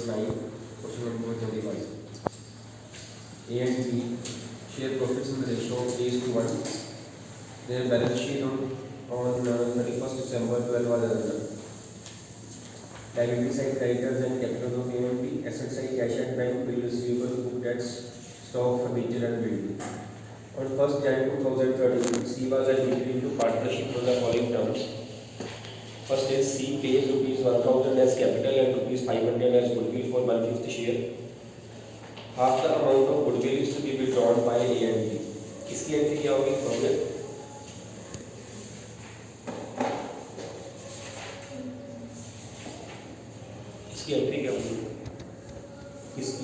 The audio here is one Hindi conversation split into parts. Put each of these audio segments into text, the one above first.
9, question number 25. A and B share profits in the ratio of A:1. Their balance sheet on 31st December 12 was as under. Liability side creditors and capital of A and B. Asset side cash and bank, bill receivable, book debts, stock, furniture and building. On 1st January 2013, C was admitted into partnership on the following terms. First is C pays rupees 1000 as capital and rupees 500 as goodwill for 1/5 share. Half the amount of goodwill is to be withdrawn by A and B. इसकी एंट्री क्या होगी? प्रॉफिट इसकी एंट्री क्या होगी? किसकी?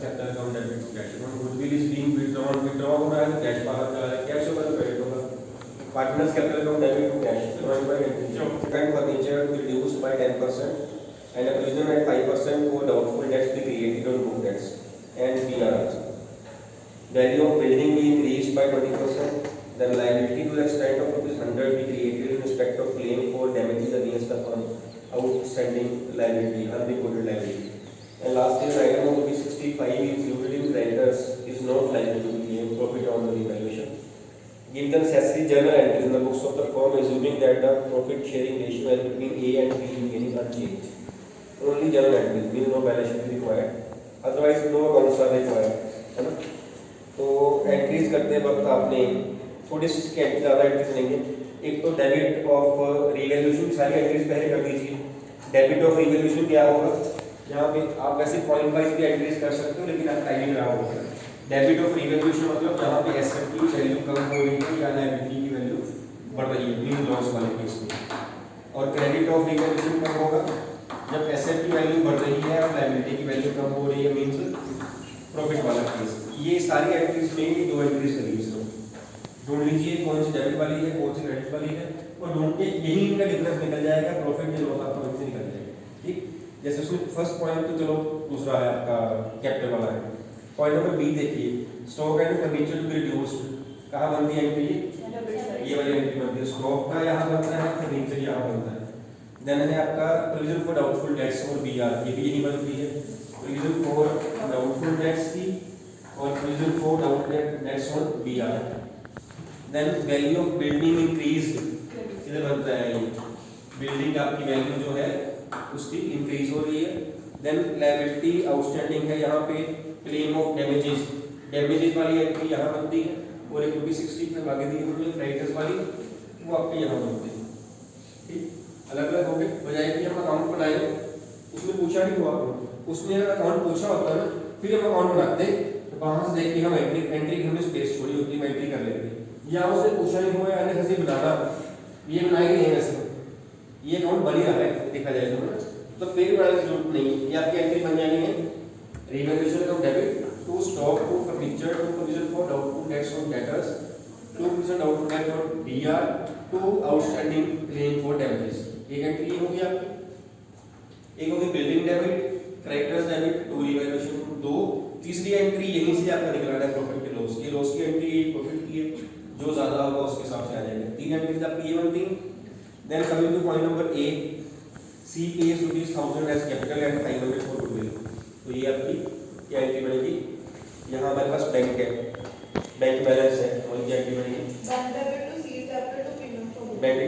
Capital account debit to cash account. Goodwill is being withdrawn हो रहा है, कैश बाहर जा रहा है, कैश होगा तो क्रेडिट होगा. Partners capital account debit to cash divided by entry. Second, furniture to be reduced by 10% and a provision at 5% for doubtful debts be created on book debts and PR. Value of building be increased by 20%. Then liability to the extent of ₹100 be created in respect of claim for damages against the firm outstanding liability, unrecorded liability. And last is item of ₹65 included in creditors is not liable to be claimed profit on the revaluation. Give the necessary journal entries in the books of the firm, assuming that the profit sharing ratio as between A and B remaining unchanged. Only journal entries, means no balance sheet is required. Otherwise, no accounts are required. है ना? तो एंट्रीज करते वक्त आपने थोड़ी सी इसकी एंट्री ज़्यादा एंट्रीज लेंगे. एक तो डेबिट ऑफ रिवैल्यूएशन, सारी एंट्रीज पहले कर दीजिए. डेबिट ऑफ रिवैल्यूएशन क्या होगा? यहाँ पे आप वैसे पॉइंट वाइज भी एंट्रीज कर सकते हो, लेकिन आप टाइमिंग रहा होगा. डेबिट ऑफ रिवैल्यूएशन मतलब जहाँ पे एसेट की वैल्यू कम हो रही है या लायबिलिटी की वैल्यू बढ़ रही है, मीन लॉस वाले केस में. और क्रेडिट ऑफ रिवैल्यूएशन कब होगा? जब एसेट की वैल्यू बढ़ रही है और लायबिलिटी की वैल्यू कम हो रही है, मीन्स प्रॉफिट वाला केस. ये सारी एंट्रीज में दो एंट्रीज करिए. इसको ढूंढ लीजिए कौन सी डेबिट वाली है, कौन सी क्रेडिट वाली है, और ढूंढ के यही इनका डिफरेंस निकल जाएगा. प्रॉफिट जो होगा आपको इनसे निकल जाएगा. ठीक, जैसे उसमें फर्स्ट पॉइंट तो चलो दूसरा है आपका कैपिटल वाला है. पॉइंट नंबर बी देखिए, stock and furniture to be reduced. कहाँ बनती है एंट्री? ये वाली एंट्री बनती है. स्टॉक का यहाँ बनता है, फर्नीचर यहाँ बनता है. देन है आपका प्रोविजन फॉर डाउटफुल डेट्स और बीआर, ये भी यही बनती है. प्रोविजन फॉर डाउटफुल डेट्स की और प्रोविजन फॉर डाउटफुल डेट्स और BR. Then value of building increased, इधर बनता है ये. बिल्डिंग आपकी वैल्यू जो है उसकी इंक्रीज हो रही है. देन लायबिलिटी आउटस्टैंडिंग है, यहाँ पे क्लेम ऑफ डैमेजेस, डैमेजेस वाली एंट्री यहाँ बनती है. और एक ₹60 आगे दी हुई है क्रेडिटर्स वाली, वो आपके यहाँ बनती है. ठीक, अलग अलग हो गए. बजाय कि हम अकाउंट बनाए, उसमें पूछा नहीं हुआ आपको, उसने अगर अकाउंट पूछा होता है ना, फिर हम अकाउंट बनाते तो वहाँ से देख के हम एंट्री हमने स्पेस छोड़ी होती है, हम एंट्री कर लेते. यहाँ उसने पूछा नहीं हुआ है हंसी बनाना, ये बनाएगी नहीं वैसे, ये अकाउंट बन ही रहा है देखा जाए तो फिर बनाने की जरूरत नहीं. ये आपकी एंट्री बन जानी है. Revaluation of debit to stock to furniture to provision for doubtful debts on debtors to provision doubtful debt on BR to outstanding claim for damages. एक एंट्री ये होगी आपकी. एक होगी building debit, creditors debit to revaluation. दो तीसरी एंट्री यहीं से आपका निकल रहा है प्रॉफिट के लॉस की. लॉस की एंट्री प्रॉफिट की है, जो ज्यादा होगा उसके हिसाब से आ जाएगा. तीन एंट्रीज आपकी ये बनती हैं. Then coming to point number A, C pays ₹1000 as capital and 500 for goodwill. तो ये आपकी क्या एंट्री बनेगी? यहाँ हमारे पास बैंक है, बैंक बैलेंस है, और क्या एंट्री बनेगी? Bank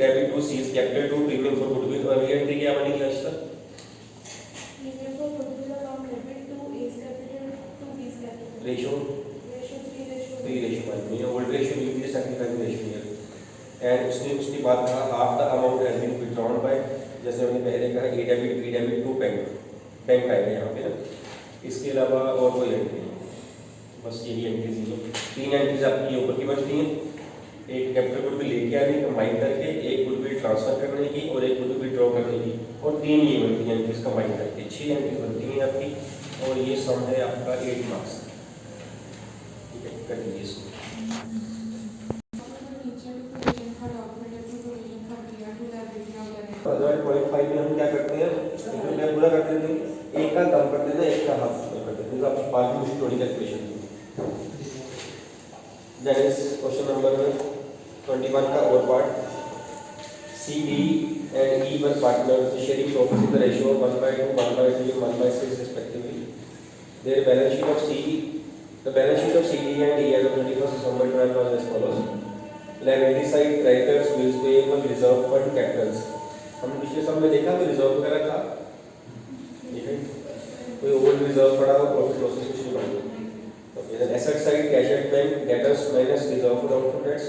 debit to C's capital to premium for goodwill. और ये एंट्री क्या बनेगी आज तक? Ratio 3:1. Old ratio new ratio sacrifice ratio है. एंड उसके बाद कहा half the amount has been withdrawn by, जैसे हमने पहले कहा A debit B debit to bank आएगा यहाँ पे ना. इसके अलावा और कोई एंट्री नहीं, बस यही एंट्रीज हैं. तीन एंट्रीज आपकी ऊपर की बचती हैं. एक कैपिटल गुडविल लेके आने कंबाइन करके, एक गुडविल ट्रांसफर करने की, और एक गुडविल विथड्रॉ करने की, और तीन ये बनती हैं एंट्रीज कंबाइन करके. 6 एंट्रीज बनती हैं आपकी, और ये सम है आपका 8 मार्क्स. ठीक है, कर लीजिए इसको. अदरवाइज 0.5 में हम क्या करते हैं, इसमें पूरा कर देते हैं, एक का कम कर देना, एक का हाफ कर देते हैं. तो आपकी बाकी मुझे थोड़ी calculation. That is question number 21 का और part. C, D and E were partners, sharing profits in the ratio of 1/2, 1/2, 1/6 respectively. Their balance sheet of the balance sheet of CD and E as of 31st December 12 was as follows. Liability side creditors, bills payable, reserve fund, capitals. हमने पिछले सब में देखा कि रिजर्व वगैरह था, ठीक है, कोई ओल्ड रिजर्व पड़ा हो, प्रॉफिट लॉसेस कुछ नहीं मालूम। Okay, then asset side cash at bank, debtors minus reserve for output debts,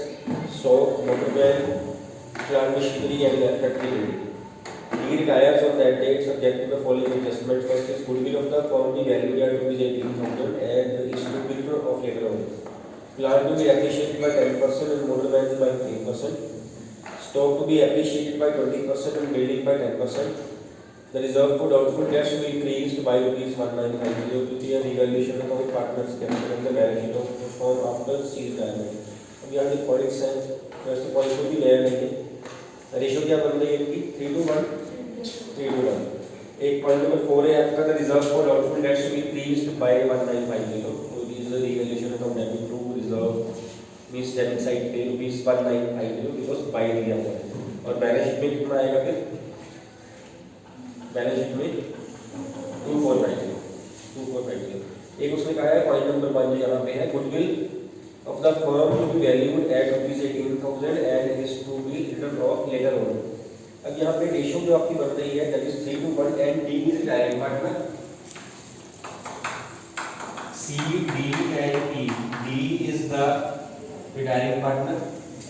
stock, motor van, plant machinery and factory building. He retires on that date subject to the following adjustment. First is goodwill of the firm be valued at ₹18,000 and is to be written off later on. Plant to be appreciated by 10% and motor vans by 15%. Stock to be appreciated by 20% and building by 10%. The reserve for doubtful debts will be increased by ₹1950 to the revaluation of the partners capital and the balance sheet of the firm after C retirement. अब यहाँ जो पॉइंट्स हैं, वैसे पॉइंट्स को भी नया नहीं है. रेशियो क्या बन रही है इनकी 3:1. एक पॉइंट नंबर 4 है आपका, the reserve for doubtful debts will increased by 1950. तो this is the revaluation of debit to reserve means debit side पे ₹1950 बिकॉज़ बाय दिया हुआ है. और बैलेंस शीट में कितना आएगा फिर? बैलेंस शीट में 2450. एक उसने कहा है पॉइंट नंबर 1 जो यहाँ पे है, goodwill of the firm to be valued at ₹18,000 and is to be written off later on. अब यहाँ पे रेशियो जो आपकी बन रही है that is 3:1 and D is retiring partner. C, D and E. D is the retiring partner.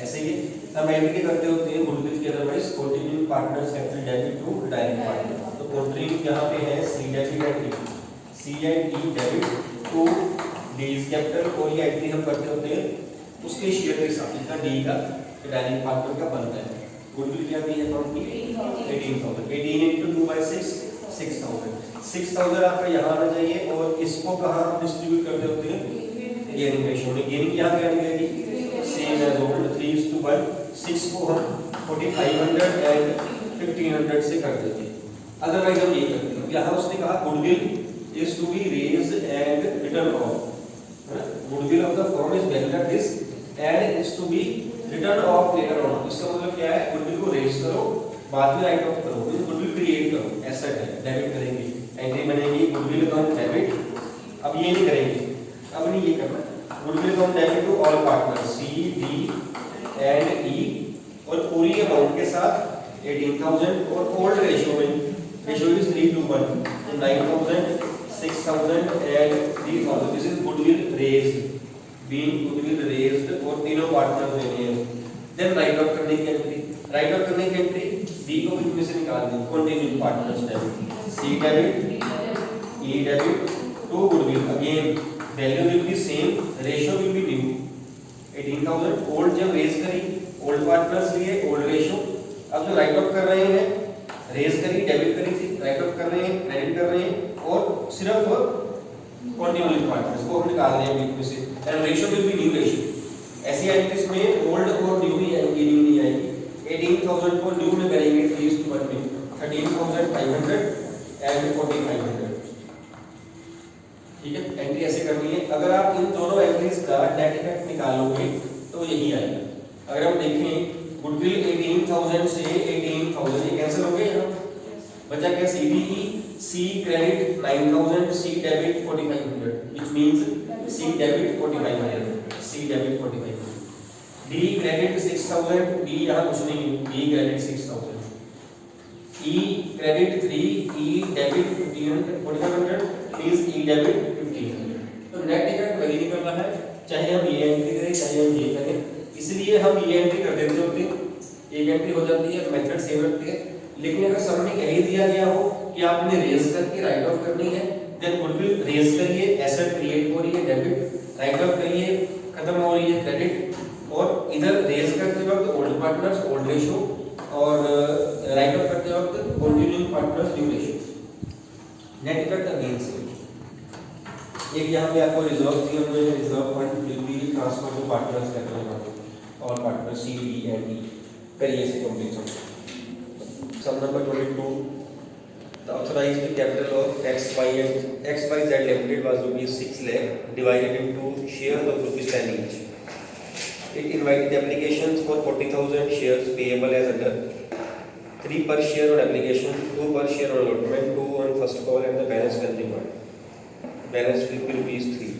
ऐसे ही हम एंट्री करते होते हैं गुडविल की otherwise continuing partners capital debit to retiring partner. तो कंट्रीब्यूट यहाँ पे है C debit and E. C and E debit to D's capital. और ये एंट्री हम करते होते हैं उसके शेयर के साथ जितना डी का रिटायरिंग पार्टनर का बनता है. गुडविल क्या दी है अकाउंट की 18,000. 18 into 2/6 6,000. 6,000 आपका यहाँ आना चाहिए. और इसको कहाँ हम डिस्ट्रीब्यूट करते होते हैं गेनिंग रेशियो में. गेनिंग यहाँ क्या निकलेगी? Same as old 3:1. 6 को हम 4500 एंड 1500 से कर देते हैं. अदरवाइज हम ये करते हैं. यहाँ उसने कहा goodwill is to be raised and written off. Goodwill of the firm is valued at this and is to be written off later on. इसका मतलब क्या है? गुडविल को रेज करो, बाद में राइट ऑफ करो. गुडविल क्रिएट करो, एसेट है, डेबिट करेंगे, एंट्री बनेगी गुडविल अकाउंट डेबिट. अब ये नहीं करेंगे, अब नहीं ये करना. Goodwill account debit to all partner C, D and E और पूरी अमाउंट के साथ 18,000 और ओल्ड रेशियो में ratio is 3:1. 9,000 6,000 and 3,000. This is goodwill raised, being goodwill raised और तीनों पार्टनर देने हैं. Then write off करने की एंट्री. राइट ऑफ करने की एंट्री B को भी इसमें से निकाल दें. Continuing partners debit, C debit, E debit to goodwill. Again value will be same, ratio will be new. 18,000 old जब रेज करी, ओल्ड पार्टनर्स लिए, ओल्ड रेशियो. अब जो राइट ऑफ कर रहे हैं, रेज करी, डेबिट करी थी, राइट ऑफ कर रहे हैं, क्रेडिट कर रहे हैं और सिर्फ कंटिन्यूइंग पार्टनर्स को हम निकाल रहे हैं बीच में से. And ratio will be new ratio. ऐसी एंट्रीज में ओल्ड और न्यू ही आएंगी, न्यू नहीं आएगी. 18,000 को न्यू में करेंगे 3:1 में, 13,500 एंड 4,500. ठीक है, एंट्री ऐसे करनी है. अगर आप इन दोनों एंट्रीज का नेट इफेक्ट निकालोगे तो यही आएगा. अगर हम देखें गुडविल 18,000 से 18,000 ये कैंसिल हो गए. यहाँ बचा क्या? CDE. C credit 9,000, C debit 4,500, which means C debit 4,500. C debit 4,500. D credit 6,000. D यहाँ कुछ नहीं, D credit 6,000. E credit 3, E debit 4,500, means E debit 1,500. तो नेट इफेक्ट वही निकल रहा है, चाहे हम ये एंट्री करें चाहे हम ये करें. इसलिए हम ये एंट्री कर देते होते हैं, एक एंट्री हो जाती है, मेथड सेम रखते हैं. लेकिन अगर सब में कह ही दिया गया हो कि आपने रेज करके राइट ऑफ करनी है, देन गुडविल रेज करिए, एसेट क्रिएट हो रही है डेबिट, राइट ऑफ करिए, खत्म हो रही है क्रेडिट. और इधर रेज करते वक्त ओल्ड पार्टनर्स, ओल्ड रेशियो, और राइट ऑफ करते वक्त continuing partners, new ratio. Net effect again same. एक यहाँ पे आपको रिजर्व दिए हुए हैं, reserve fund will be transfer to partners capital all partners C, D and E. करिए से complete. Sum number 22. The authorized capital of XYZ Limited was ₹6 lakh divided into shares of ₹10 each. It invited applications for 40,000 shares payable as under 3 per share on application, 2 per share on allotment, 2 on first call, and the balance balance will be rupees 3.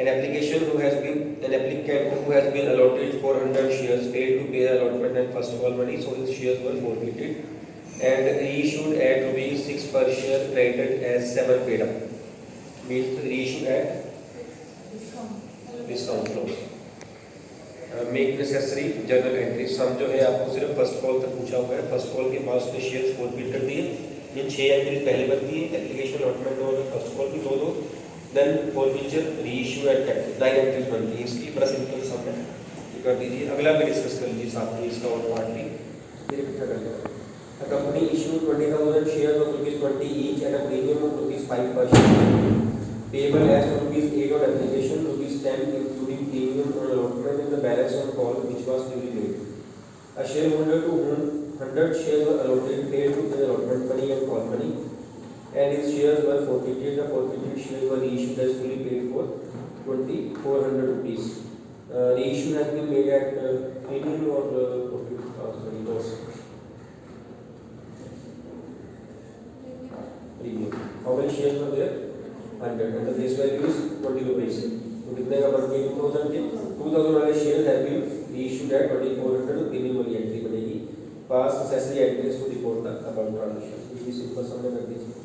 An applicant who has been allotted 400 shares failed to pay the allotment and first call money, so his shares were forfeited and reissued at rupees 6 per share, credited as 7 paid up. Means reissue at discount clause. Make necessary journal entry. सम जो है आपको सिर्फ फर्स्ट कॉल तक पूछा हुआ है। फर्स्ट कॉल के पास में शेयर्स फॉरफिट कर दिए, ये 6 एंट्रीज पहले बनती है, एप्लीकेशन अलॉटमेंट और फर्स्ट कॉल की दो then forfeiture reissue at capital 9 entries बनती है। इसकी बड़ा सिंपल सम है, ये कर दीजिए। अगला भी डिस्कस कर लीजिए साथ में इसका और पार्ट भी फिर इकट्ठा कर लेंगे। A company issued 20,000 shares of ₹20 each at a premium of ₹5 per share, payable as ₹8 on application, ₹10 including premium on allotment and the balance on call, which was duly paid. A shareholder to whom 100 shares were allotted failed to pay allotment money and call money, and his shares were forfeited. The forfeited shares were reissued as fully paid for ₹2,400. Reissue has been made at premium or loss. Premium. How many shares were there? 100, and the face value is 20 rupees. तो कितने का बन गया? 2000 के 2000 वाले share have been reissued at 2400, तो प्रीमियम वाली एंट्री बनेगी। Pass necessary entries to report the about transaction. ये सिंपल समझ कर दीजिए।